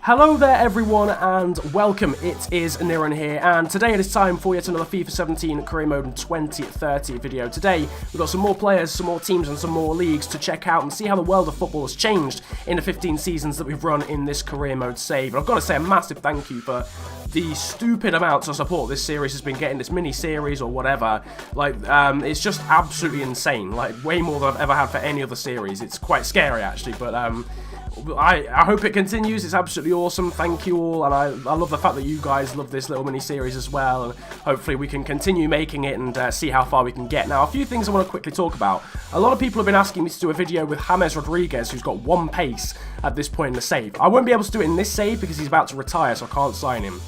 Hello there everyone and welcome, it is Niran here, and today it is time for yet another FIFA 17 Career Mode 2030 video. Today we've got some more players, some more teams and some more leagues to check out and see how the world of football has changed in the 15 seasons that we've run in this Career Mode save. And I've got to say a massive thank you for the stupid amounts of support this series has been getting, this mini-series or whatever. Like, it's just absolutely insane, like way more than I've ever had for any other series. It's quite scary actually, but I hope it continues. It's absolutely awesome. Thank you all, and I love the fact that you guys love this little mini-series as well, and hopefully we can continue making it and see how far we can get. Now, a few things I want to quickly talk about. A lot of people have been asking me to do a video with Hamish Rodriguez, who's got 1 pace at this point in the save. I won't be able to do it in this save because he's about to retire, so I can't sign him.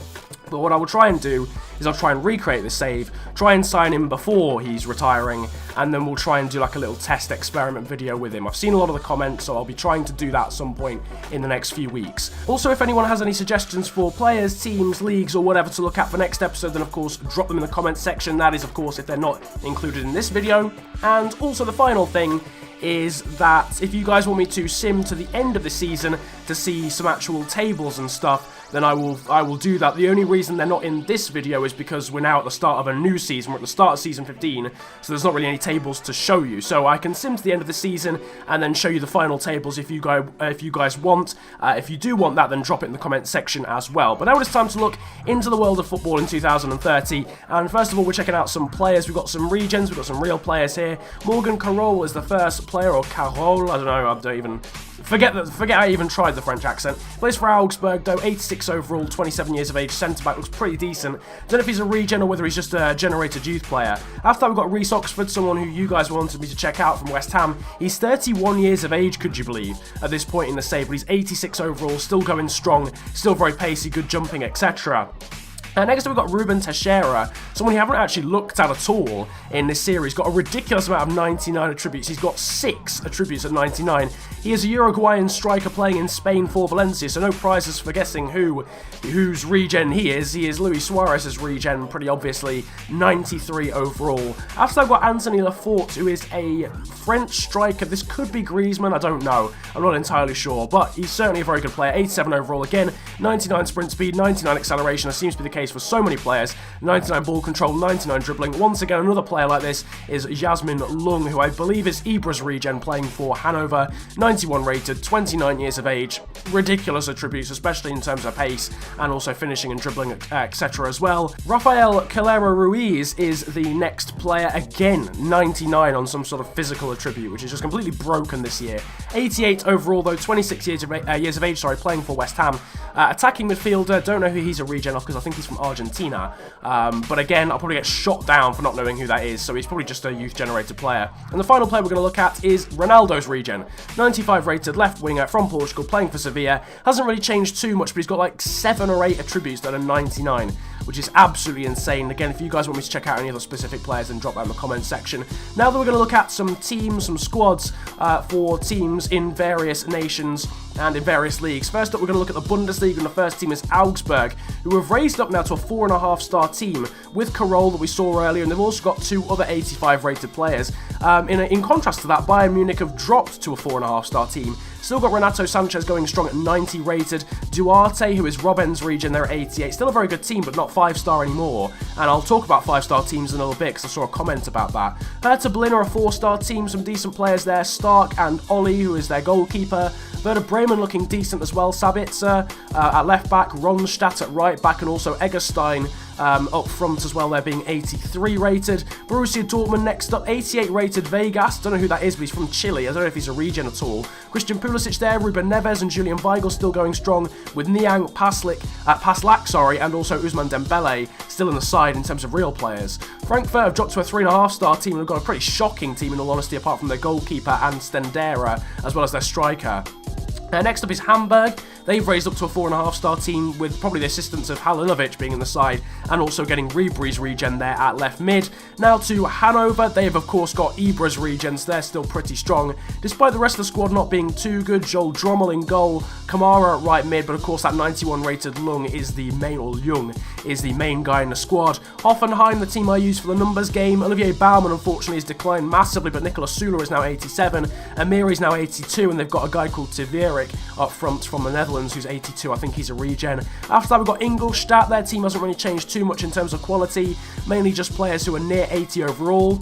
But what I will try and do is I'll try and recreate the save, try and sign him before he's retiring, and then we'll try and do like a little test experiment video with him. I've seen a lot of the comments, so I'll be trying to do that at some point in the next few weeks. Also, if anyone has any suggestions for players, teams, leagues, or whatever to look at for next episode, then of course drop them in the comments section. That is of course if they're not included in this video. And also the final thing is that if you guys want me to sim to the end of the season to see some actual tables and stuff, then I will do that. The only reason they're not in this video is because we're now at the start of a new season. We're at the start of season 15, so there's not really any tables to show you. So I can sim to the end of the season and then show you the final tables if you guys want. If you do want that, then drop it in the comment section as well. But now it's time to look into the world of football in 2030. And first of all, we're checking out some players. We've got some regens, we've got some real players here. Morgan Calero is the first player, or Carol, I don't know, I don't even... Forget I even tried the French accent. Plays for Augsburg though, 86 overall, 27 years of age, centre-back, looks pretty decent. Don't know if he's a regen or whether he's just a generated youth player. After that we've got Ruiz Oxford, someone who you guys wanted me to check out from West Ham. He's 31 years of age, could you believe, at this point in the save, but he's 86 overall, still going strong, still very pacey, good jumping, etc. Next up we've got Ruben Teixeira, someone you haven't actually looked at all in this series. Got a ridiculous amount of 99 attributes. He's got 6 attributes at 99. He is a Uruguayan striker playing in Spain for Valencia, so no prizes for guessing whose regen he is. He is Luis Suarez's regen, pretty obviously, 93 overall. After that I've got Anthony Lafort, who is a French striker. This could be Griezmann, I don't know. I'm not entirely sure, but he's certainly a very good player. 87 overall again, 99 sprint speed, 99 acceleration, as seems to be the case for so many players, 99 ball control, 99 dribbling. Once again, another player like this is Jasmine Lung, who I believe is Ibra's regen, playing for Hanover, 91 rated, 29 years of age. Ridiculous attributes, especially in terms of pace and also finishing and dribbling, etc. as well. Rafael Calero Ruiz is the next player, again 99 on some sort of physical attribute, which is just completely broken this year. 88 overall though, 26 years of age, playing for West Ham. Attacking midfielder, don't know who he's a regen of because I think he's from Argentina, but again, I'll probably get shot down for not knowing who that is, so he's probably just a youth-generated player. And the final player we're going to look at is Renaldo's regen. 95 rated, left winger from Portugal, playing for Sevilla. Hasn't really changed too much, but he's got like 7 or 8 attributes that are 99, which is absolutely insane. Again, if you guys want me to check out any other specific players, then drop that in the comments section. Now that we're going to look at some teams, some squads for teams in various nations and in various leagues. First up, we're going to look at the Bundesliga, and the first team is Augsburg, who have raised up now to a 4.5-star team with Carol that we saw earlier, and they've also got 2 other 85 rated players. In contrast to that, Bayern Munich have dropped to a 4.5-star team. Still got Renato Sanchez going strong at 90 rated. Duarte, who is Robben's regen, they're at 88. Still a very good team, but not 5-star anymore. And I'll talk about 5-star teams in a little bit because I saw a comment about that. Hertha Berlin are a 4-star team, some decent players there. Stark and Ollie, who is their goalkeeper. Werder Bremen looking decent as well. Sabitzer at left back, Ronstadt at right back, and also Eggestein up front as well, they're being 83 rated. Borussia Dortmund next up, 88 rated Vegas, don't know who that is, but he's from Chile, I don't know if he's a regen at all. Christian Pulisic there, Ruben Neves and Julian Weigl still going strong, with Niang Paslak, and also Ousmane Dembele still in the side in terms of real players. Frankfurt have dropped to a 3.5-star team and have got a pretty shocking team in all honesty, apart from their goalkeeper and Stendera, as well as their striker. Next up is Hamburg. They've raised up to a 4.5-star team with probably the assistance of Halinovic being in the side and also getting Ribery's regen there at left mid. Now to Hanover, they have of course got Ibra's regens, they're still pretty strong, despite the rest of the squad not being too good. Joel Drommel in goal, Kamara at right mid, but of course that 91 rated Lung is the main, or Jung is the main guy in the squad. Hoffenheim, the team I use for the numbers game. Olivier Baumann unfortunately has declined massively, but Nicolas Sula is now 87, Amiri is now 82, and they've got a guy called Tiverik up front from the Netherlands Netherlands, who's 82. I think he's a regen. After that, we've got Ingolstadt. Their team hasn't really changed too much in terms of quality, mainly just players who are near 80 overall.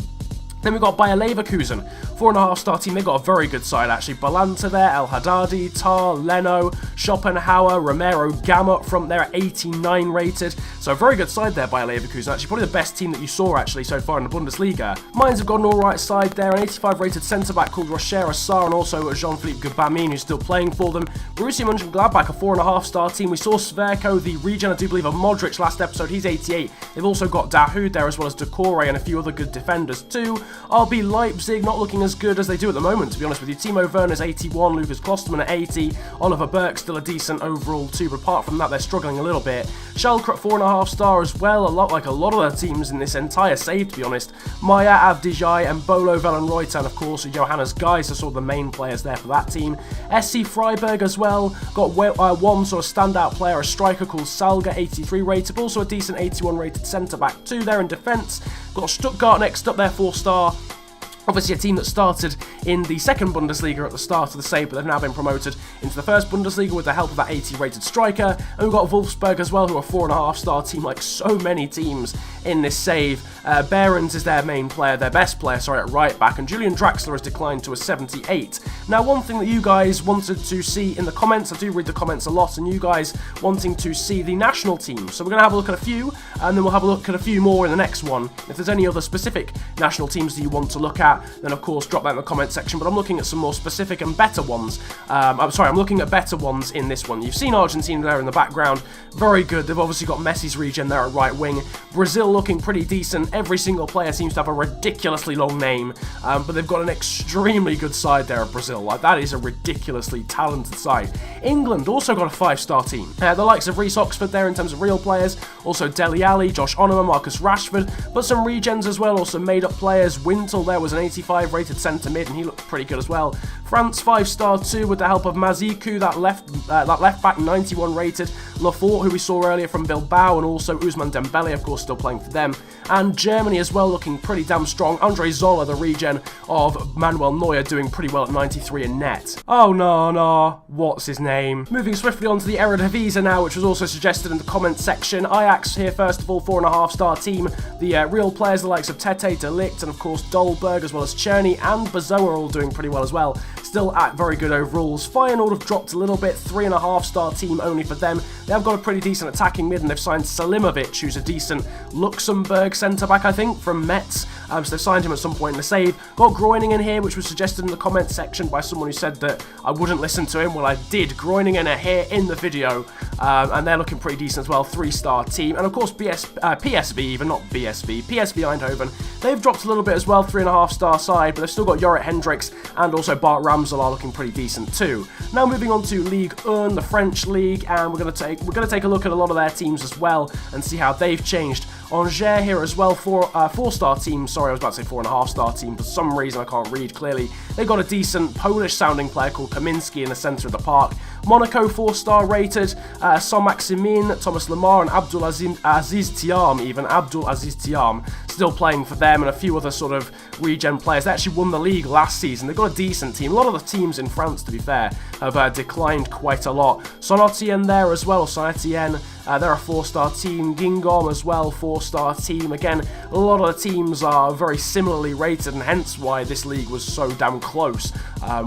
Then we've got Bayer Leverkusen, 4.5-star team. They've got a very good side, actually. Balanta there, El Haddadi, Tar, Leno, Schopenhauer, Romero, Gamma up front there at 89 rated. So a very good side there, Bayer Leverkusen. Actually, probably the best team that you saw, actually, so far in the Bundesliga. Mainz have got an alright side there. An 85 rated centre-back called Rocher Assar, and also Jean-Philippe Gbamin, who's still playing for them. Borussia Mönchengladbach, a 4.5-star team. We saw Sverko, the regen, I do believe, of Modric last episode. He's 88. They've also got Dahoud there, as well as Decore and a few other good defenders, too. RB Leipzig not looking as good as they do at the moment, to be honest with you. Timo Werner's 81, Lucas Klosterman at 80, Oliver Burke still a decent overall too, but apart from that they're struggling a little bit. Schalke at 4.5-star as well, a lot like a lot of the teams in this entire save, to be honest. Maya, Avdijai and Bolo Vellenreuter, and of course Johannes Geis are sort of the main players there for that team. SC Freiburg as well, got one sort of standout player, a striker called Salga, 83 rated, but also a decent 81 rated centre-back too there in defence. Got Stuttgart next up there, 4-star. Obviously a team that started in the second Bundesliga at the start of the save, but they've now been promoted into the first Bundesliga with the help of that 80-rated striker. And we've got Wolfsburg as well, who are a 4.5-star team, like so many teams in this save. Behrens is their main player, their best player, sorry, at right back, and Julian Draxler has declined to a 78. Now, one thing that you guys wanted to see in the comments, I do read the comments a lot, and you guys wanting to see the national team. So we're going to have a look at a few, and then we'll have a look at a few more in the next one. If there's any other specific national teams that you want to look at, then of course drop that in the comment section, but I'm looking at some more specific and better ones. I'm looking at better ones in this one. You've seen Argentina there in the background, very good. They've obviously got Messi's regen there at right wing. Brazil looking pretty decent. Every single player seems to have a ridiculously long name, but they've got an extremely good side there at Brazil. Like, that is a ridiculously talented side. England also got a 5-star team. The likes of Reece Oxford there in terms of real players, also Dele Alli, Josh Onomah, Marcus Rashford, but some regens as well, also made up players. Wintle there was an 85 rated centre mid, and he looked pretty good as well. France 5-star too, with the help of Mazikou, that left back 91 rated. Lafort, who we saw earlier from Bilbao, and also Ousmane Dembele, of course, still playing for them. And Germany as well, looking pretty damn strong. Andre Zoller, the regen of Manuel Neuer, doing pretty well at 93 in net. Oh no, what's his name? Moving swiftly on to the Eredivisie now, which was also suggested in the comment section. Ajax here first of all, 4.5-star team. The real players, the likes of Tete, De Ligt, and of course Dolberg, as well as Czerny and Bazoa are all doing pretty well as well. Still at very good overalls. Feyenoord have dropped a little bit, 3.5-star team only for them. They have got a pretty decent attacking mid, and they've signed Salimovic, who's a decent Luxembourg centre-back, I think, from Metz. So they've signed him at some point in the save. Got Groeningen here, which was suggested in the comment section by someone who said that I wouldn't listen to him. Well, I did. Groeningen are here in the video, and they're looking pretty decent as well, 3-star team. And of course, PSV even, not BSV, PSV Eindhoven. They've dropped a little bit as well, 3.5-star side, but they've still got Jorrit Hendricks and also Bart Ramsel are looking pretty decent too. Now moving on to Ligue 1, the French league, and we're going to take a look at a lot of their teams as well and see how they've changed. Angers here as well, 4-star team. Sorry, I was about to say 4.5-star team. For some reason, I can't read clearly. They've got a decent Polish-sounding player called Kaminski in the centre of the park. Monaco, 4-star rated. Saint-Maximin, Thomas Lemar, and Abdul Aziz Thiam, still playing for them, and a few other sort of regen players. They actually won the league last season. They've got a decent team. A lot of the teams in France, to be fair, have declined quite a lot. Saint-Etienne there as well, Saint-Etienne. They're a 4-star team. Guingamp as well, 4-star team. Again, a lot of the teams are very similarly rated, and hence why this league was so damn close.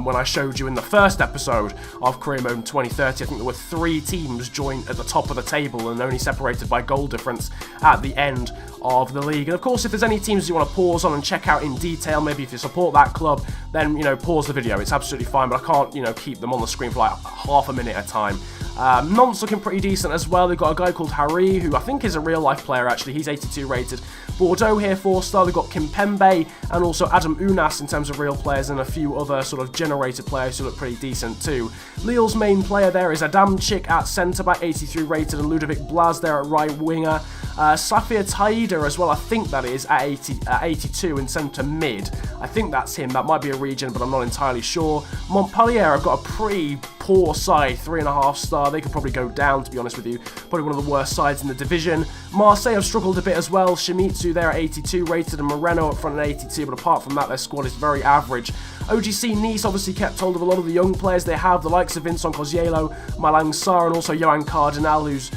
When I showed you in the first episode of Career Mode 2030, I think there were 3 teams joined at the top of the table and only separated by goal difference at the end of the league. And of course, if there's any teams you want to pause on and check out in detail, maybe if you support that club, then, pause the video. It's absolutely fine, but I can't, keep them on the screen for like half a minute at a time. Nantes looking pretty decent as well. They've got a guy called Harry, who I think is a real-life player, actually. He's 82 rated. Bordeaux here, 4-star. They've got Kimpembe and also Adam Unas in terms of real players, and a few other sort of generated players who look pretty decent too. Lille's main player there is Adamczyk at centre-back, 83 rated, and Ludovic Blas there at right winger. Safir Taida as well, I think that is, at 82 in centre mid. I think that's him. That might be a Regen, but I'm not entirely sure. Montpellier have got a pretty poor side, 3.5 star. They could probably go down, to be honest with you. Probably one of the worst sides in the division. Marseille have struggled a bit as well. Shimizu there at 82 rated, and Moreno up front at 82, but apart from that, their squad is very average. OGC Nice obviously kept hold of a lot of the young players they have, the likes of Vincent Coziello, Malang Sarr, and also Johan Cardinal, who's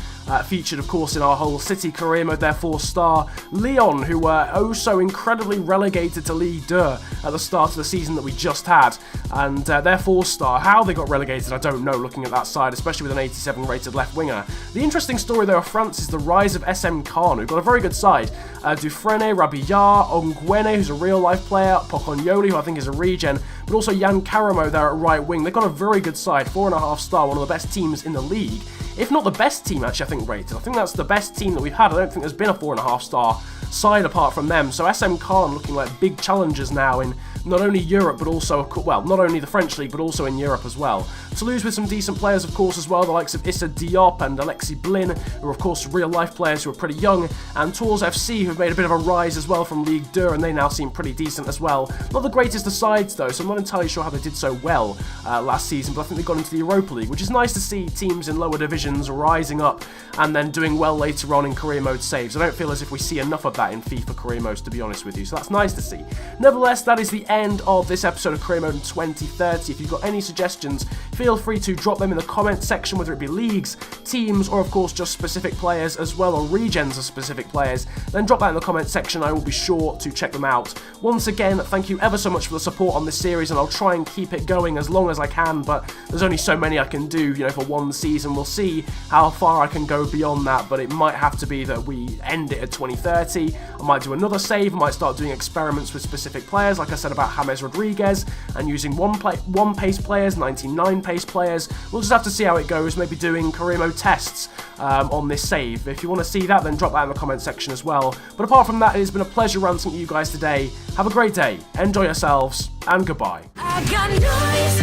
featured, of course, in our whole City career mode, their 4-star. Lyon, who were oh so incredibly relegated to Ligue 2 at the start of the season that we just had, and their 4-star. How they got relegated, I don't know, looking at that side, especially with an 87 rated left winger. The interesting story, though, of France is the rise of SM Caen, who've got a very good side. Dufresne, Rabillard, Ongwene, who's a real-life player, Pocognoli, who I think is a regen, but also Jan Karamo there at right wing. They've got a very good side, 4.5 star, one of the best teams in the league. If not the best team, actually, I think, rated. I think that's the best team that we've had. I don't think there's been a 4.5 star side apart from them. So SM Caen looking like big challengers now in not only Europe, but also, well, not only the French league, but also in Europe as well. Toulouse with some decent players, of course, as well, the likes of Issa Diop and Alexis Blin, who are, of course, real-life players who are pretty young, and Tours FC, who've made a bit of a rise as well from Ligue 2, and they now seem pretty decent as well. Not the greatest of sides, though, so I'm not entirely sure how they did so well last season, but I think they got into the Europa League, which is nice to see teams in lower divisions rising up and then doing well later on in career mode saves. I don't feel as if we see enough of that in FIFA career modes, to be honest with you, so that's nice to see. Nevertheless, that is the end of this episode of Career Mode in 2030. If you've got any suggestions, feel free to drop them in the comment section, whether it be leagues, teams, or of course just specific players as well, or regens of specific players. Then drop that in the comment section, I will be sure to check them out. Once again, thank you ever so much for the support on this series, and I'll try and keep it going as long as I can, but there's only so many I can do, you know, for one season. We'll see how far I can go beyond that, but it might have to be that we end it at 2030. I might do another save, I might start doing experiments with specific players, like I said about Hamish Rodriguez, and using one pace players, 99 pace players. We'll just have to see how it goes, maybe doing career mode tests on this save. If you want to see that, then drop that in the comment section as well. But apart from that, it has been a pleasure ranting to you guys today. Have a great day, enjoy yourselves, and goodbye. I got noise.